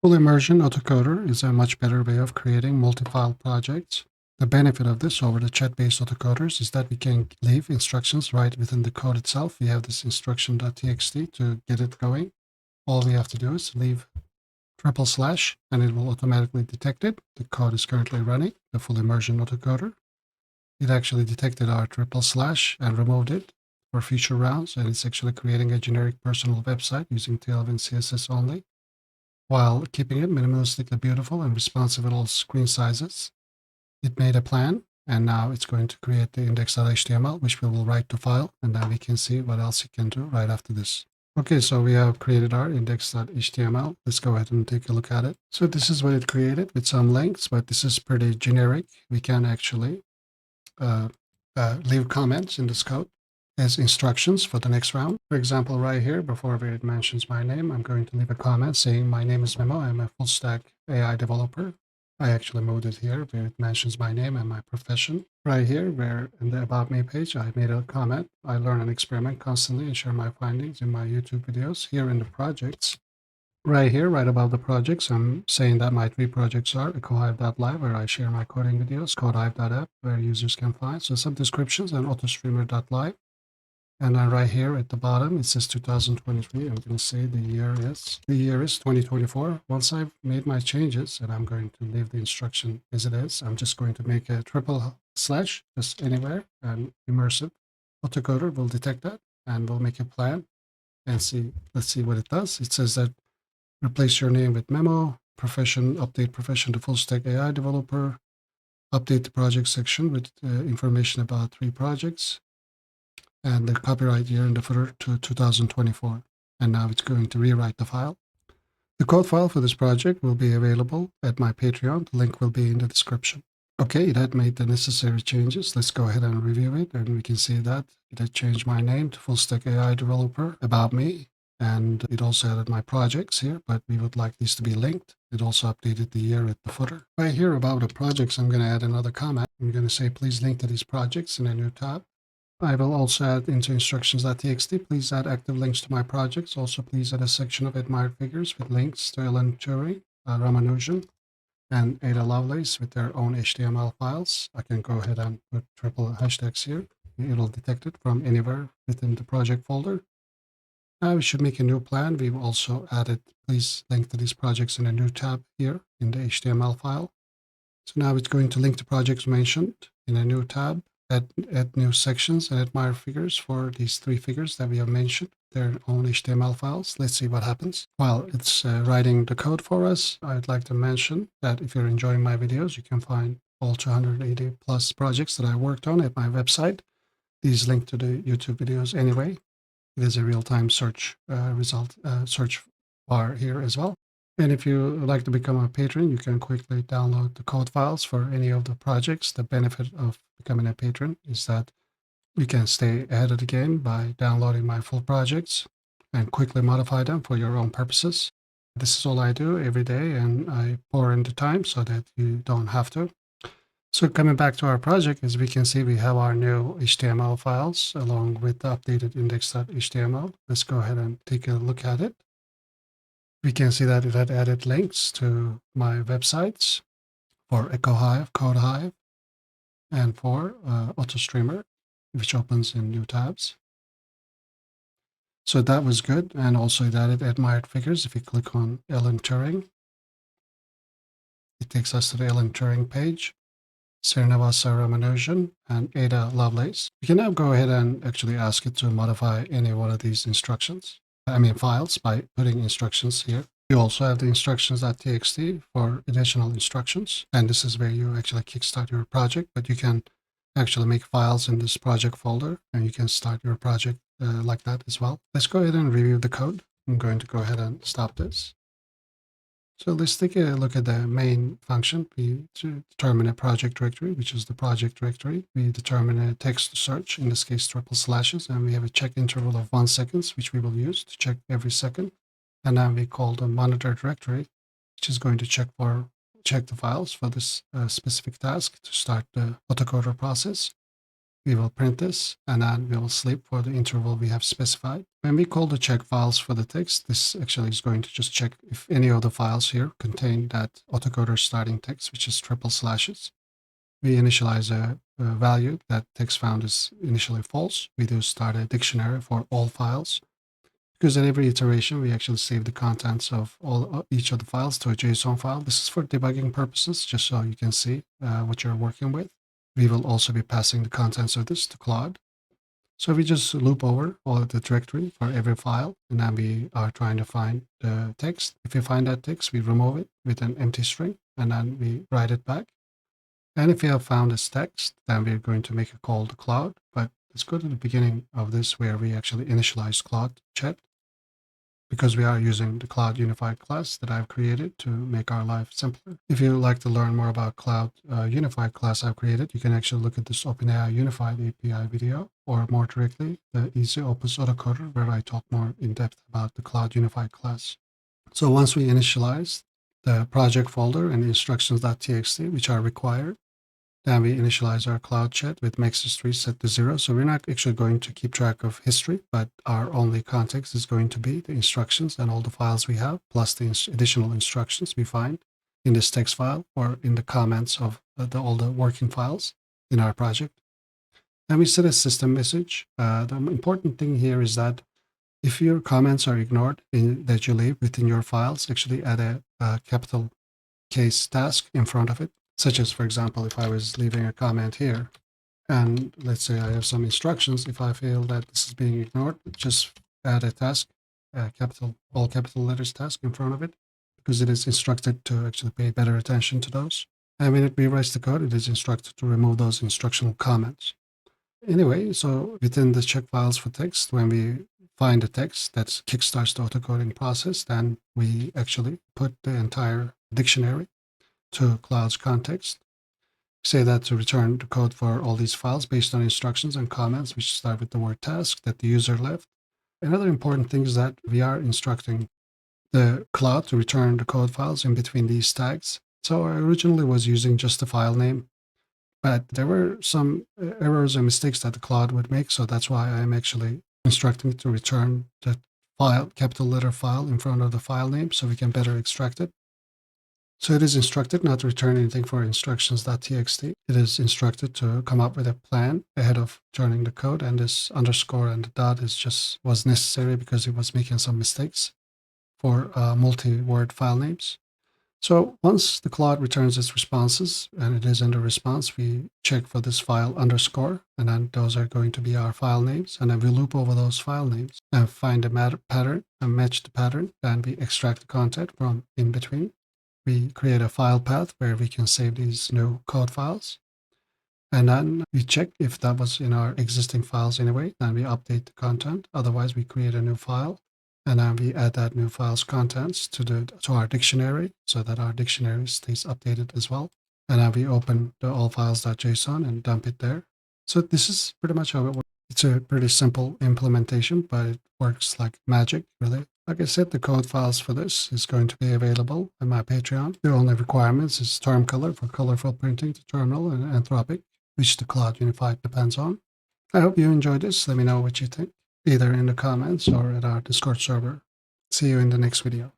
Full Immersion Auto Coder is a much better way of creating multi-file projects. The benefit of this over the chat-based autocoders is that we can leave instructions right within the code itself. We have this instruction.txt to get it going. All we have to do is leave / and it will automatically detect it. The code is currently running, the Full Immersion Autocoder. It actually detected our / and removed it for future rounds, and it's actually creating a generic personal website using Tailwind CSS only, while keeping it minimalistically beautiful and responsive at all screen sizes. It made a plan, and now it's going to create the index.html, which we will write to file, and then we can see what else it can do right after this. Okay, so we have created our index.html. Let's go ahead and take a look at it. So this is what it created with some links, but this is pretty generic. We can actually leave comments in this code as instructions for the next round. For example, right here, before it mentions my name, I'm going to leave a comment saying, my name is Memo. I'm a full stack AI developer. I actually moved it here where it mentions my name and my profession. Right here, where in the About Me page, I made a comment. I learn and experiment constantly and share my findings in my YouTube videos. Here in the projects, right here, right above the projects, I'm saying that my 3 projects are ecohive.live, where I share my coding videos, codehive.app, where users can find. So some descriptions, and autostreamer.live. And then right here at the bottom, it says 2023. I'm going to say the year is 2024. Once I've made my changes, and I'm going to leave the instruction as it is, I'm just going to make a / just anywhere, and Immersive Autocoder will detect that, and we'll make a plan and see. Let's see what it does. It says that replace your name with Memo, profession, update profession to full stack AI developer, update the project section with information about 3 projects, and the copyright year in the footer to 2024. And now it's going to rewrite the file. The code file for this project will be available at my Patreon. The link will be in the description. Okay, it had made the necessary changes. Let's go ahead and review it. And we can see that it had changed my name to Full Stack AI Developer, About Me. And it also added my projects here, but we would like these to be linked. It also updated the year at the footer. Right here about the projects, I'm going to add another comment. I'm going to say, please link to these projects in a new tab. I will also add into instructions.txt. Please add active links to my projects. Also, please add a section of admired figures with links to Alan Turing, Ramanujan, and Ada Lovelace with their own HTML files. I can go ahead and put triple hashtags here. It'll detect it from anywhere within the project folder. Now we should make a new plan. We've also added, please link to these projects in a new tab here in the HTML file. So now it's going to link to projects mentioned in a new tab. Add new sections and admire figures for these 3 figures that we have mentioned, their own HTML files. Let's see what happens. While it's writing the code for us, I'd like to mention that if you're enjoying my videos, you can find all 280 plus projects that I worked on at my website. These link to the YouTube videos anyway. It is a real-time search search bar here as well. And if you like to become a patron, you can quickly download the code files for any of the projects. The benefit of becoming a patron is that you can stay ahead of the game by downloading my full projects and quickly modify them for your own purposes. This is all I do every day, and I pour in the time so that you don't have to. So coming back to our project, as we can see, we have our new HTML files along with the updated index.html. Let's go ahead and take a look at it. We can see that it had added links to my websites for EcoHive, CodeHive, and for AutoStreamer, which opens in new tabs. So that was good. And also it added admired figures. If you click on Alan Turing, it takes us to the Alan Turing page, Srinivasa Ramanujan, and Ada Lovelace. You can now go ahead and actually ask it to modify any one of these files by putting instructions here. You also have the instructions.txt for additional instructions. And this is where you actually kickstart your project, but you can actually make files in this project folder and you can start your project like that as well. Let's go ahead and review the code. I'm going to go ahead and stop this. So let's take a look at the main function. We determine a project directory, which is the project directory. We determine a text search, in this case, // and we have a check interval of 1 second, which we will use to check every second. And then we call the monitor directory, which is going to check the files for this specific task to start the autocoder process. We will print this, and then we will sleep for the interval we have specified. When we call the check files for the text, this actually is going to just check if any of the files here contain that autocoder starting text, which is triple slashes. We initialize a value. That text found is initially false. We do start a dictionary for all files, because at every iteration we actually save the contents of each of the files to a JSON file. This is for debugging purposes, just so you can see what you're working with. We will also be passing the contents of this to Claude. So we just loop over all of the directory for every file, and then we are trying to find the text. If we find that text, we remove it with an empty string, and then we write it back. And if we have found this text, then we're going to make a call to Claude. But let's go to the beginning of this where we actually initialize Claude chat, because we are using the Cloud Unified class that I've created to make our life simpler. If you would like to learn more about Cloud Unified class I've created, you can actually look at this OpenAI Unified API video, or more directly, the Easy Opus Auto Coder, where I talk more in depth about the Cloud Unified class. So once we initialize the project folder and instructions.txt, which are required, then we initialize our cloud chat with max history set to 0. So we're not actually going to keep track of history, but our only context is going to be the instructions and all the files we have, plus the additional instructions we find in this text file or in the comments of all the working files in our project. And we set a system message. The important thing here is that if your comments are ignored that you leave within your files, actually add a capital case task in front of it. Such as, for example, if I was leaving a comment here, and let's say I have some instructions, if I feel that this is being ignored, just add a task, all capital letters task in front of it, because it is instructed to actually pay better attention to those. And when it rewrites the code, it is instructed to remove those instructional comments. Anyway, so within the check files for text, when we find a text that kickstarts the autocoding process, then we actually put the entire dictionary to Cloud's context. Say that to return the code for all these files based on instructions and comments, which start with the word task that the user left. Another important thing is that we are instructing the Cloud to return the code files in between these tags. So I originally was using just the file name, but there were some errors and mistakes that the Cloud would make. So that's why I'm actually instructing it to return the file, capital letter file in front of the file name, so we can better extract it. So it is instructed not to return anything for instructions.txt. It is instructed to come up with a plan ahead of turning the code, and this underscore and the dot was necessary because it was making some mistakes for multi-word file names. So once the Claude returns its responses, and it is in the response, we check for this file underscore, and then those are going to be our file names, and then we loop over those file names and find a pattern and match the pattern, and we extract the content from in between. We create a file path where we can save these new code files. And then we check if that was in our existing files anyway. Then we update the content. Otherwise, we create a new file. And then we add that new file's contents to our dictionary so that our dictionary stays updated as well. And then we open the allfiles.json and dump it there. So this is pretty much how it works. It's a pretty simple implementation, but it works like magic, really. Like I said, the code files for this is going to be available on my Patreon. The only requirements is term color for colorful printing to terminal, and Anthropic, which the Cloud Unified depends on. I hope you enjoyed this. Let me know what you think, either in the comments or at our Discord server. See you in the next video.